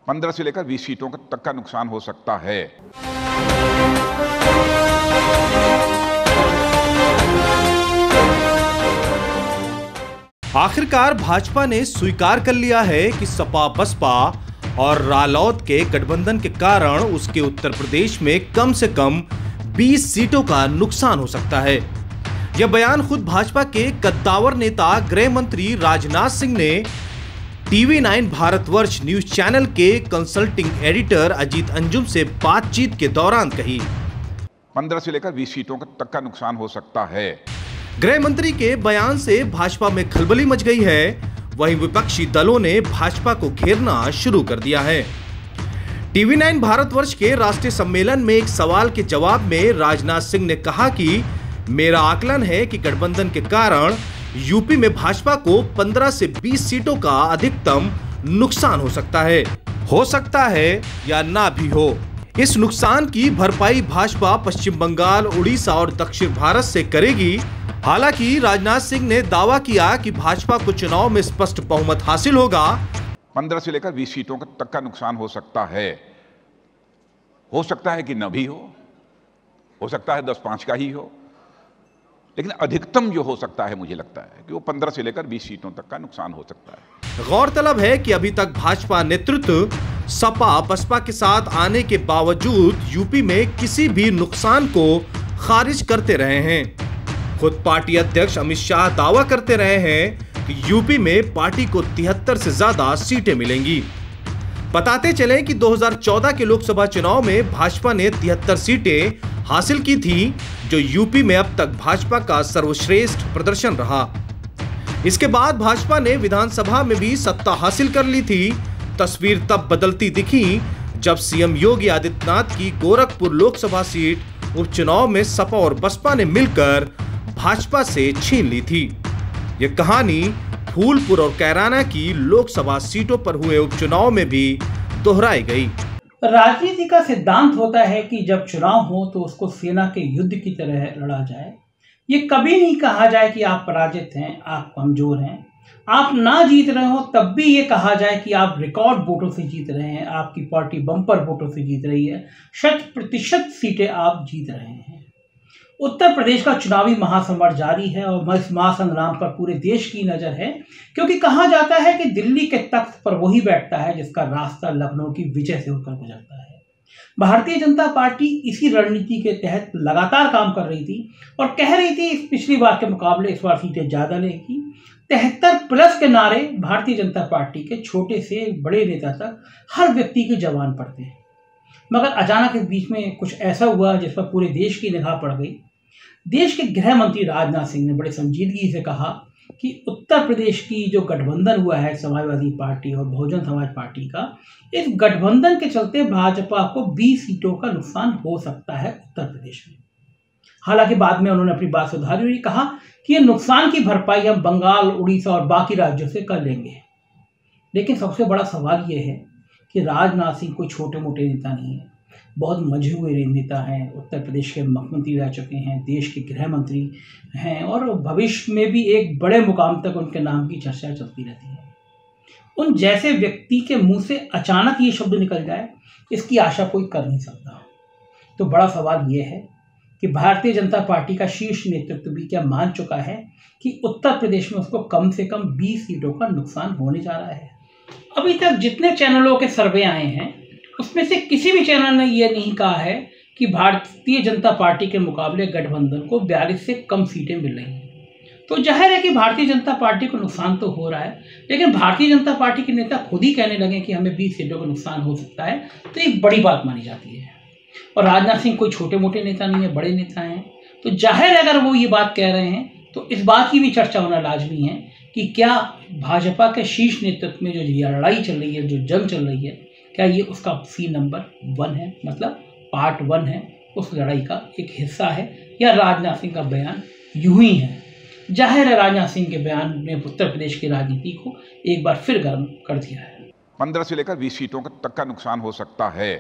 15 से लेकर 20 सीटों तक का नुकसान हो सकता है। आखिरकार भाजपा ने स्वीकार कर लिया है कि सपा बसपा और रालोद के गठबंधन के कारण उसके उत्तर प्रदेश में कम से कम 20 सीटों का नुकसान हो सकता है। यह बयान खुद भाजपा के कद्दावर नेता गृह मंत्री राजनाथ सिंह ने TV9 भारतवर्ष न्यूज चैनल के कंसल्टिंग एडिटर अजीत अंजुम से बातचीत के दौरान कही। 15 से लेकर 20 सीटों तक का नुकसान हो सकता है। गृह मंत्री के बयान से भाजपा में खलबली मच गई है। वहीं विपक्षी दलों ने भाजपा को घेरना शुरू कर दिया है। TV9 भारतवर्ष के राष्ट्रीय सम्मेलन में एक सवाल के जवाब में राजनाथ सिंह ने कहा कि मेरा आकलन है कि गठबंधन के कारण यूपी में भाजपा को 15 से 20 सीटों का अधिकतम नुकसान हो सकता है या ना भी हो। इस नुकसान की भरपाई भाजपा पश्चिम बंगाल, उड़ीसा और दक्षिण भारत से करेगी। हालांकि राजनाथ सिंह ने दावा किया कि भाजपा को चुनाव में स्पष्ट बहुमत हासिल होगा। 15 से लेकर 20 सीटों तक का नुकसान हो सकता है कि न भी हो सकता है 10-5 का ही हो, लेकिन अधिकतम जो हो सकता है मुझे लगता है कि वो 15 से लेकर 20 सीटों तक का नुकसान हो सकता है। गौरतलब है कि अभी तक भाजपा नेतृत्व सपा बसपा के साथ आने के बावजूद यूपी में किसी भी नुकसान को खारिज करते रहे हैं। खुद पार्टी अध्यक्ष अमित शाह दावा करते रहे हैं कि यूपी में पार्टी को 73 से ज्यादा सीटें मिलेंगी। बताते चलें कि 2014 के लोकसभा चुनाव में भाजपा ने 73 सीटें हासिल की थी, जो यूपी में अब तक भाजपा का सर्वश्रेष्ठ प्रदर्शन रहा। इसके बाद भाजपा ने विधानसभा में भी सत्ता हासिल कर ली थी। तस्वीर तब बदलती दिखी जब सीएम योगी आदित्यनाथ की गोरखपुर लोकसभा सीट उपचुनाव में सपा और बसपा ने मिलकर भाजपा से छीन ली थी। यह कहानी फूलपुर और कैराना की लोकसभा सीटों पर हुए उपचुनाव में भी दोहराई गई। राजनीति का सिद्धांत होता है कि जब चुनाव हो तो उसको सेना के युद्ध की तरह लड़ा जाए। ये कभी नहीं कहा जाए कि आप पराजित हैं, आप कमजोर हैं। आप ना जीत रहे हो तब भी ये कहा जाए कि आप रिकॉर्ड वोटों से जीत रहे हैं, आपकी पार्टी बम्पर वोटों से जीत रही है, 100% सीटें आप जीत रहे हैं। उत्तर प्रदेश का चुनावी महासमर जारी है और इस महासंग्राम पर पूरे देश की नजर है, क्योंकि कहा जाता है कि दिल्ली के तख्त पर वही बैठता है जिसका रास्ता लखनऊ की विजय से होकर गुजरता है। भारतीय जनता पार्टी इसी रणनीति के तहत लगातार काम कर रही थी और कह रही थी इस पिछली बार के मुकाबले इस बार सीटें ज्यादा लेगी। 73+ के नारे भारतीय जनता पार्टी के छोटे से बड़े नेता तक हर व्यक्ति की जबान पर थे। मगर अचानक इस बीच में कुछ ऐसा हुआ जिस पर पूरे देश की निगाह पड़ गई। देश के गृह मंत्री राजनाथ सिंह ने बड़े संजीदगी से कहा कि उत्तर प्रदेश की जो गठबंधन हुआ है समाजवादी पार्टी और बहुजन समाज पार्टी का, इस गठबंधन के चलते भाजपा को 20 सीटों का नुकसान हो सकता है उत्तर प्रदेश में। हालांकि बाद में उन्होंने अपनी बात सुधारी और कहा कि ये नुकसान की भरपाई हम बंगाल, उड़ीसा और बाकी राज्यों से कर लेंगे। लेकिन सबसे बड़ा सवाल ये है कि राजनाथ सिंह कोई छोटे मोटे नेता नहीं है, बहुत मंझे हुए नेता हैं। उत्तर प्रदेश के मुख्यमंत्री रह चुके हैं, देश के गृह मंत्री हैं और भविष्य में भी एक बड़े मुकाम तक उनके नाम की चर्चा चलती रहती है। उन जैसे व्यक्ति के मुंह से अचानक ये शब्द निकल जाए, इसकी आशा कोई कर नहीं सकता। तो बड़ा सवाल ये है कि भारतीय जनता पार्टी का शीर्ष नेतृत्व भी क्या मान चुका है कि उत्तर प्रदेश में उसको कम से कम 20 सीटों का नुकसान होने जा रहा है। अभी तक जितने चैनलों के सर्वे आए हैं उसमें से किसी भी चैनल ने यह नहीं कहा है कि भारतीय जनता पार्टी के मुकाबले गठबंधन को 42 से कम सीटें मिल रही हैं। तो जाहिर है कि भारतीय जनता पार्टी को नुकसान तो हो रहा है, लेकिन भारतीय जनता पार्टी के नेता खुद ही कहने लगे कि हमें 20 सीटों का नुकसान हो सकता है, तो एक बड़ी बात मानी जाती है। और राजनाथ सिंह कोई छोटे मोटे नेता नहीं है, बड़े नेता हैं। तो जाहिर है अगर वो ये बात कह रहे हैं तो इस बात की भी चर्चा होना लाजमी है कि क्या भाजपा के शीर्ष नेतृत्व में जो लड़ाई चल रही है, जो जंग चल रही है, क्या ये उसका सीन नंबर 1 है, मतलब पार्ट 1 है, उस लड़ाई का एक हिस्सा है, या राजनाथ सिंह का बयान यूं ही है। जाहिर है राजनाथ सिंह के बयान ने उत्तर प्रदेश की राजनीति को एक बार फिर गर्म कर दिया है। 15 से लेकर 20 सीटों तक का नुकसान हो सकता है।